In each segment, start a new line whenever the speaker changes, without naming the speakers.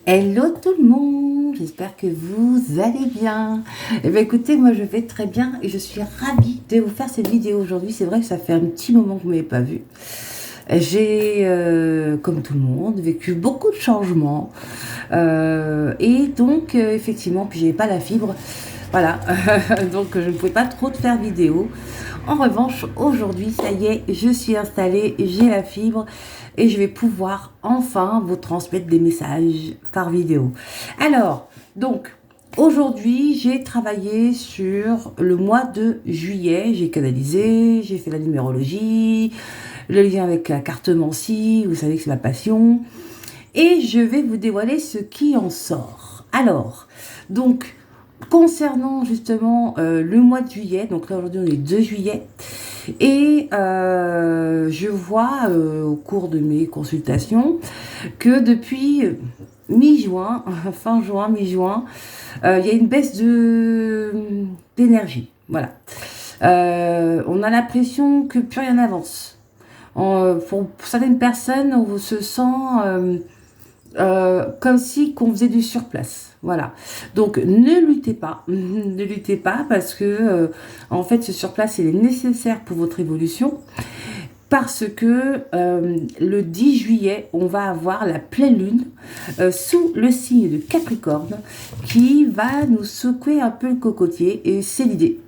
Hello tout le monde, j'espère que vous allez bien. Eh bien écoutez, moi je vais très bien et je suis ravie de vous faire cette vidéo aujourd'hui. C'est vrai que ça fait un petit moment que vous ne m'avez pas vu. J'ai, comme tout le monde, vécu beaucoup de changements. Et donc, effectivement, puis j'avais pas la fibre. Voilà, donc je ne pouvais pas trop te faire vidéo. En revanche, aujourd'hui, ça y est, je suis installée, j'ai la fibre et je vais pouvoir enfin vous transmettre des messages par vidéo. Alors, donc, aujourd'hui, j'ai travaillé sur le mois de juillet, j'ai canalisé, j'ai fait la numérologie, le lien avec la cartomancie, vous savez que c'est ma passion, et je vais vous dévoiler ce qui en sort. Alors, donc, concernant justement le mois de juillet, donc là aujourd'hui on est 2 juillet, et je vois au cours de mes consultations que depuis mi-juin, fin juin, mi-juin, il y a une baisse d'énergie. Voilà. On a l'impression que plus rien n'avance. Pour certaines personnes, on se sent comme si qu'on faisait du surplace. Voilà. Donc ne luttez pas, ne luttez pas parce que en fait ce surplace il est nécessaire pour votre évolution parce que le 10 juillet on va avoir la pleine lune sous le signe de Capricorne qui va nous secouer un peu le cocotier et c'est l'idée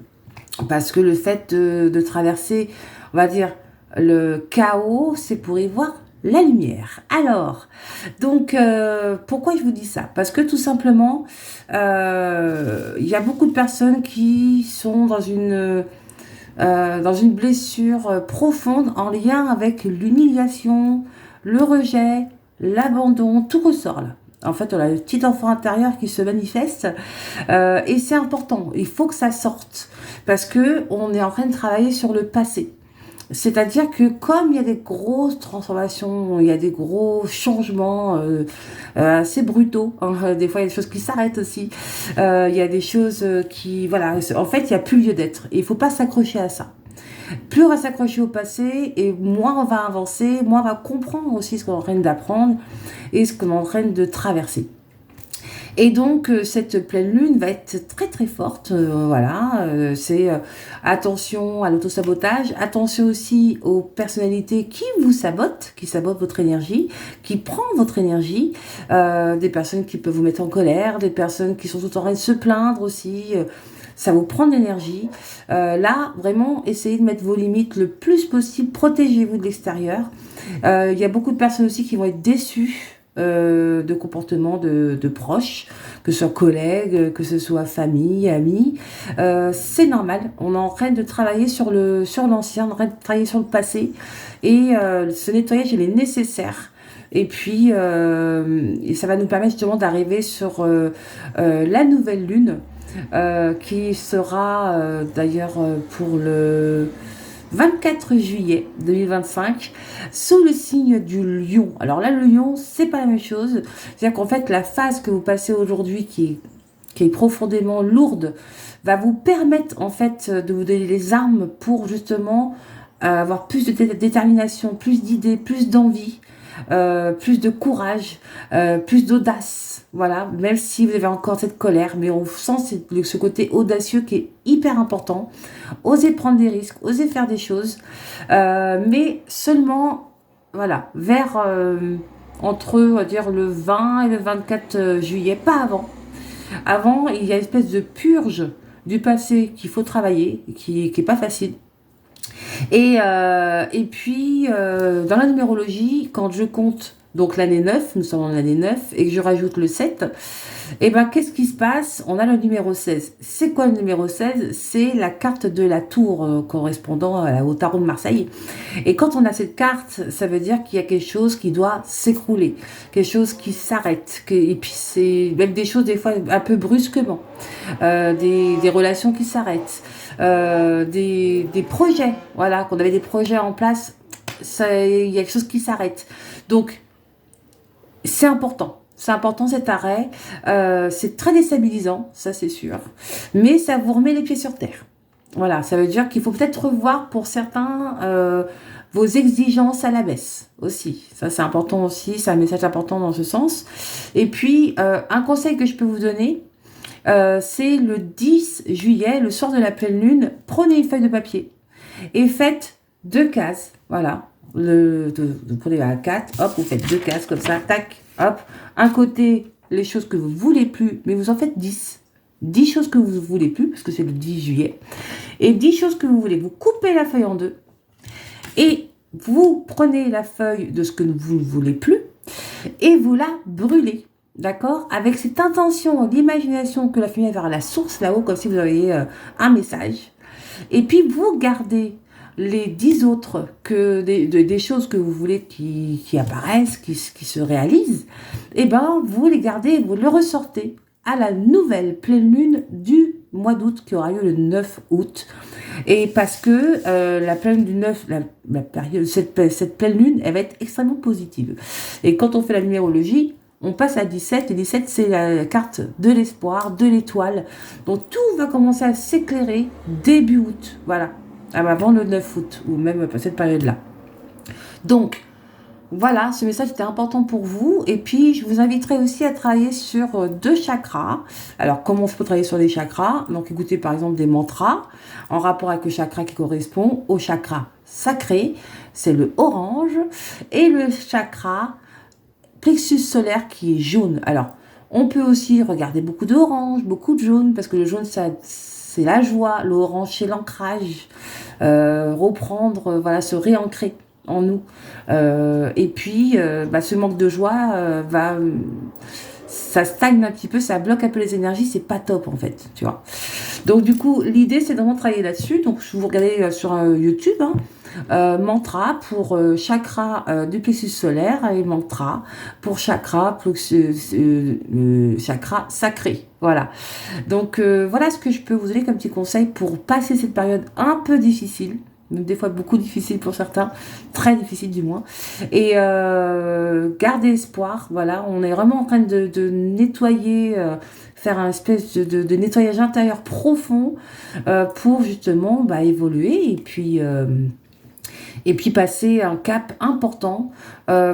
parce que le fait de traverser, on va dire, le chaos, c'est pour y voir la lumière. Alors, donc, pourquoi je vous dis ça? Parce que tout simplement, il y a beaucoup de personnes qui sont dans une blessure profonde en lien avec l'humiliation, le rejet, l'abandon, tout ressort là. En fait, on a le petit enfant intérieur qui se manifeste et c'est important. Il faut que ça sorte parce que on est en train de travailler sur le passé. C'est-à-dire que comme il y a des grosses transformations, il y a des gros changements assez brutaux, hein, des fois il y a des choses qui s'arrêtent aussi, il y a des choses qui, voilà, en fait il n'y a plus lieu d'être. Et il ne faut pas s'accrocher à ça. Plus on va s'accrocher au passé et moins on va avancer, moins on va comprendre aussi ce qu'on est en train d'apprendre et ce qu'on est en train de traverser. Et donc cette pleine lune va être très très forte, voilà, c'est attention à l'autosabotage, attention aussi aux personnalités qui vous sabotent, qui sabotent votre énergie, qui prennent votre énergie, des personnes qui peuvent vous mettre en colère, des personnes qui sont tout en train de se plaindre aussi, ça vous prend de l'énergie. Là, vraiment, essayez de mettre vos limites le plus possible, protégez-vous de l'extérieur. Il y a beaucoup de personnes aussi qui vont être déçues de comportements de proches, que ce soit collègues, que ce soit famille, amis. C'est normal, on est en train de travailler sur l'ancien, on est en train de travailler sur le passé, et ce nettoyage il est nécessaire. Et puis, et ça va nous permettre justement d'arriver sur la nouvelle lune, qui sera d'ailleurs pour le 24 juillet 2025, sous le signe du lion. Alors là, le lion, c'est pas la même chose. C'est-à-dire qu'en fait, la phase que vous passez aujourd'hui, qui est profondément lourde, va vous permettre en fait de vous donner les armes pour justement avoir plus de détermination, plus d'idées, plus d'envie, plus de courage, plus d'audace. Voilà, même si vous avez encore cette colère, mais on sent ce côté audacieux qui est hyper important. Oser prendre des risques, oser faire des choses, mais seulement, voilà, vers entre, on va dire, le 20 et le 24 juillet, pas avant. Avant, il y a une espèce de purge du passé qu'il faut travailler, qui est pas facile. Et puis, dans la numérologie, quand je compte donc l'année 9, nous sommes en l'année 9, et que je rajoute le 7, et ben qu'est-ce qui se passe? On a le numéro 16. C'est quoi le numéro 16? C'est la carte de la tour correspondant au tarot de Marseille. Et quand on a cette carte, ça veut dire qu'il y a quelque chose qui doit s'écrouler, quelque chose qui s'arrête. Et puis c'est même des choses des fois un peu brusquement, des relations qui s'arrêtent. Des projets, voilà, qu'on avait des projets en place, il y a quelque chose qui s'arrête. Donc, c'est important. C'est important cet arrêt. C'est très déstabilisant, ça c'est sûr. Mais ça vous remet les pieds sur terre. Voilà, ça veut dire qu'il faut peut-être revoir pour certains vos exigences à la baisse aussi. Ça, c'est important aussi, c'est un message important dans ce sens. Et puis, un conseil que je peux vous donner, c'est le 10 juillet, le soir de la pleine lune, prenez une feuille de papier et faites 2 cases. Voilà, vous prenez la 4, hop, vous faites 2 cases comme ça, tac, hop. Un côté, les choses que vous ne voulez plus, mais vous en faites 10. 10 choses que vous ne voulez plus, parce que c'est le 10 juillet. Et 10 choses que vous voulez. Vous coupez la feuille en deux. Et vous prenez la feuille de ce que vous ne voulez plus. Et vous la brûlez. D'accord? Avec cette intention, l'imagination que la fumée va vers la source là-haut, comme si vous aviez un message. Et puis vous gardez les 10 autres des choses que vous voulez qui apparaissent, qui se réalisent. Et ben vous les gardez et vous le ressortez à la nouvelle pleine lune du mois d'août qui aura lieu le 9 août. Et parce que la pleine du 9, la période, cette pleine lune, elle va être extrêmement positive. Et quand on fait la numérologie, on passe à 17, et 17 c'est la carte de l'espoir, de l'étoile. Donc tout va commencer à s'éclairer début août, voilà, avant le 9 août, ou même à cette période-là. Donc, voilà, ce message était important pour vous. Et puis, je vous inviterai aussi à travailler sur 2 chakras. Alors, comment on peut travailler sur les chakras? Donc, écoutez par exemple des mantras en rapport avec le chakra qui correspond au chakra sacré. C'est le orange. Et le chakra plexus solaire qui est jaune. Alors, on peut aussi regarder beaucoup d'orange, beaucoup de jaune, parce que le jaune, ça, c'est la joie. L'orange, c'est l'ancrage. Reprendre, voilà, se réancrer en nous. Et puis, ce manque de joie ça stagne un petit peu, ça bloque un peu les énergies, c'est pas top en fait, tu vois. Donc du coup, l'idée c'est vraiment de travailler là-dessus. Donc je vous regardez sur YouTube, mantra pour chakra du plexus solaire et mantra pour chakra chakra sacré. Voilà. Donc voilà ce que je peux vous donner comme petit conseil pour passer cette période un peu difficile. Des fois beaucoup difficile pour certains, très difficile du moins, et garder espoir. Voilà, on est vraiment en train de nettoyer, faire un espèce de nettoyage intérieur profond pour justement évoluer et puis passer un cap important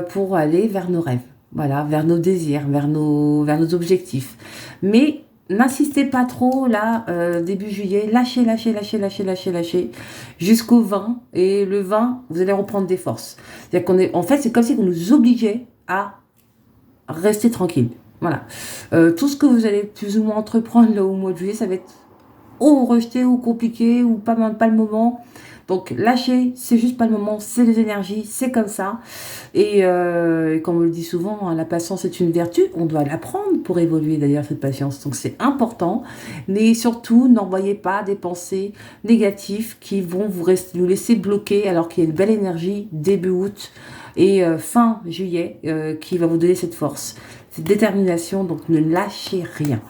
pour aller vers nos rêves, voilà, vers nos désirs, vers nos objectifs. Mais n'insistez pas trop là, début juillet, lâchez, jusqu'au 20. Et le 20, vous allez reprendre des forces. C'est-à-dire en fait, c'est comme si on nous obligeait à rester tranquille. Voilà. Tout ce que vous allez plus ou moins entreprendre là, au mois de juillet, ça va être ou rejeté, ou compliqué, ou pas le moment. Donc lâchez, c'est juste pas le moment, c'est les énergies, c'est comme ça. Et comme on le dit souvent, la patience est une vertu, on doit l'apprendre pour évoluer d'ailleurs cette patience. Donc c'est important, mais surtout n'envoyez pas des pensées négatives qui vont vous laisser bloquer alors qu'il y a une belle énergie début août et fin juillet qui va vous donner cette force, cette détermination, donc ne lâchez rien.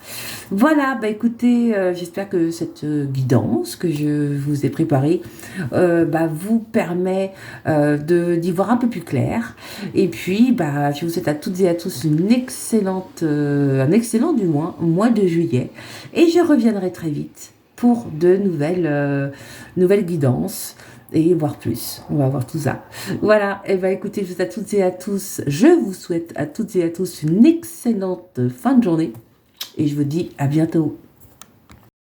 Voilà, écoutez, j'espère que cette guidance que je vous ai préparée vous permet d'y voir un peu plus clair. Et puis, je vous souhaite à toutes et à tous un excellent du mois de juillet. Et je reviendrai très vite pour de nouvelles guidances. Et voir plus, on va voir tout ça. Voilà, et écoutez, je vous souhaite à toutes et à tous une excellente fin de journée. Et je vous dis à bientôt.